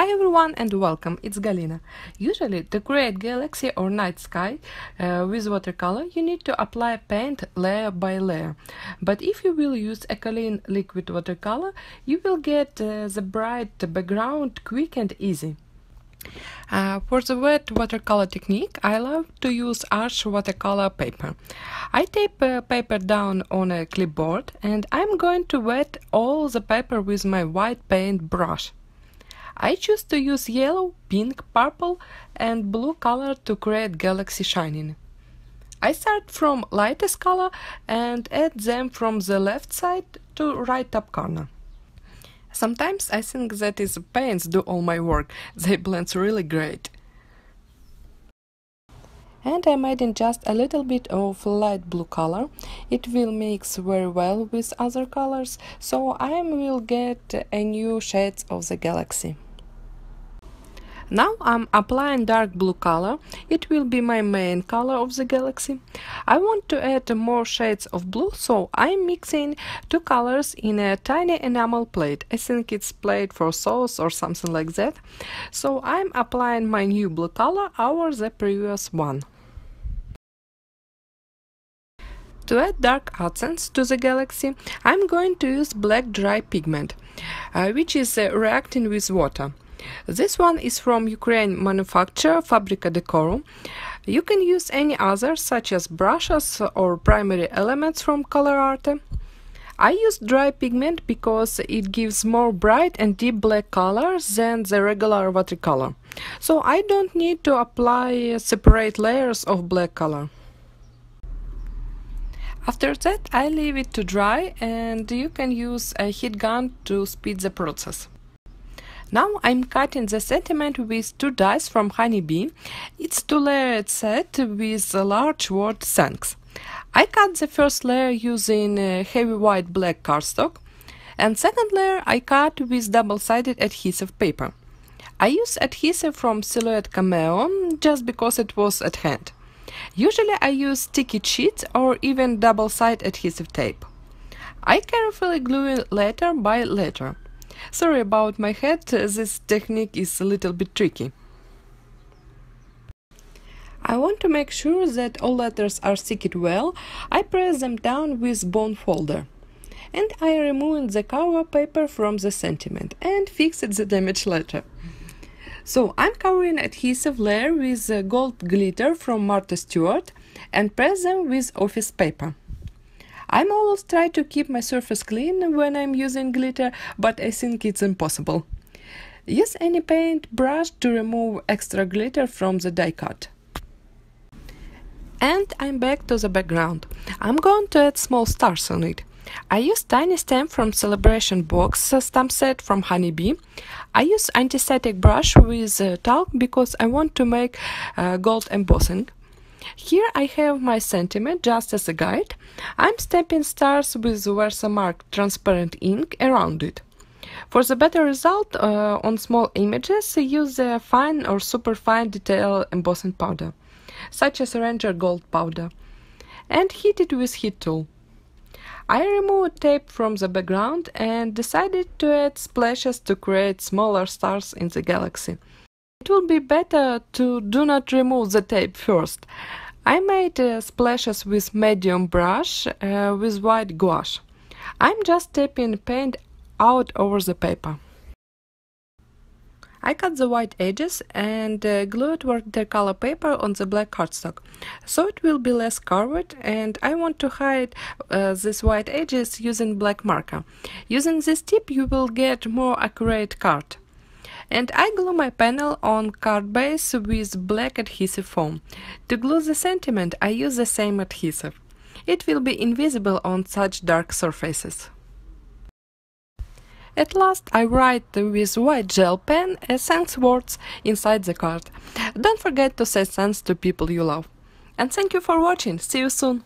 Hi everyone and welcome, it's Galina. Usually to create galaxy or night sky with watercolor you need to apply paint layer by layer. But if you will use Ecoline liquid watercolor you will get the bright background quick and easy. For the wet watercolor technique, I love to use arch watercolor paper. I tape paper down on a clipboard and I'm going to wet all the paper with my white paint brush. I choose to use yellow, pink, purple and blue color to create galaxy shining. I start from lightest color and add them from the left side to right top corner. Sometimes I think that is paints do all my work, they blend really great. And I'm adding just a little bit of light blue color. It will mix very well with other colors, so I will get a new shades of the galaxy. Now I'm applying dark blue color. It will be my main color of the galaxy. I want to add more shades of blue, so I'm mixing two colors in a tiny enamel plate. I think it's plate for sauce or something like that. So I'm applying my new blue color over the previous one. To add dark accents to the galaxy, I'm going to use black dry pigment, which is reacting with water. This one is from Ukraine manufacturer Fabrica Decorum. You can use any other, such as brushes or primary elements from Color Arte. I use dry pigment because it gives more bright and deep black color than the regular watercolor. So I don't need to apply separate layers of black color. After that, I leave it to dry and you can use a heat gun to speed the process. Now I'm cutting the sentiment with two dies from Honeybee. It's two-layered set with a large word thanks. I cut the first layer using heavy white black cardstock, and second layer I cut with double-sided adhesive paper. I use adhesive from Silhouette Cameo just because it was at hand. Usually I use sticky sheets or even double-sided adhesive tape. I carefully glue it letter by letter. Sorry about my head, this technique is a little bit tricky. I want to make sure that all letters are sticked well. I press them down with bone folder. And I remove the cover paper from the sentiment and fix the damaged letter. So I'm covering adhesive layer with gold glitter from Martha Stewart and press them with office paper. I'm always try to keep my surface clean when I'm using glitter, but I think it's impossible. Use any paint brush to remove extra glitter from the die cut. And I'm back to the background. I'm going to add small stars on it. I use tiny stamp from Celebration Box stamp set from Honeybee. I use anti-static brush with talc because I want to make gold embossing. Here I have my sentiment just as a guide. I'm stamping stars with Versamark transparent ink around it. For the better result on small images, use the fine or super fine detail embossing powder, such as Ranger Gold powder, and heat it with heat tool. I removed tape from the background and decided to add splashes to create smaller stars in the galaxy. It will be better to do not remove the tape first. I made splashes with medium brush with white gouache. I'm just tapping paint out over the paper. I cut the white edges and glued watercolor paper on the black cardstock, so it will be less curved, and I want to hide these white edges using black marker. Using this tip you will get more accurate card. And I glue my panel on card base with black adhesive foam. To glue the sentiment I use the same adhesive. It will be invisible on such dark surfaces. At last I write with white gel pen thanks words inside the card. Don't forget to say thanks to people you love. And thank you for watching, see you soon!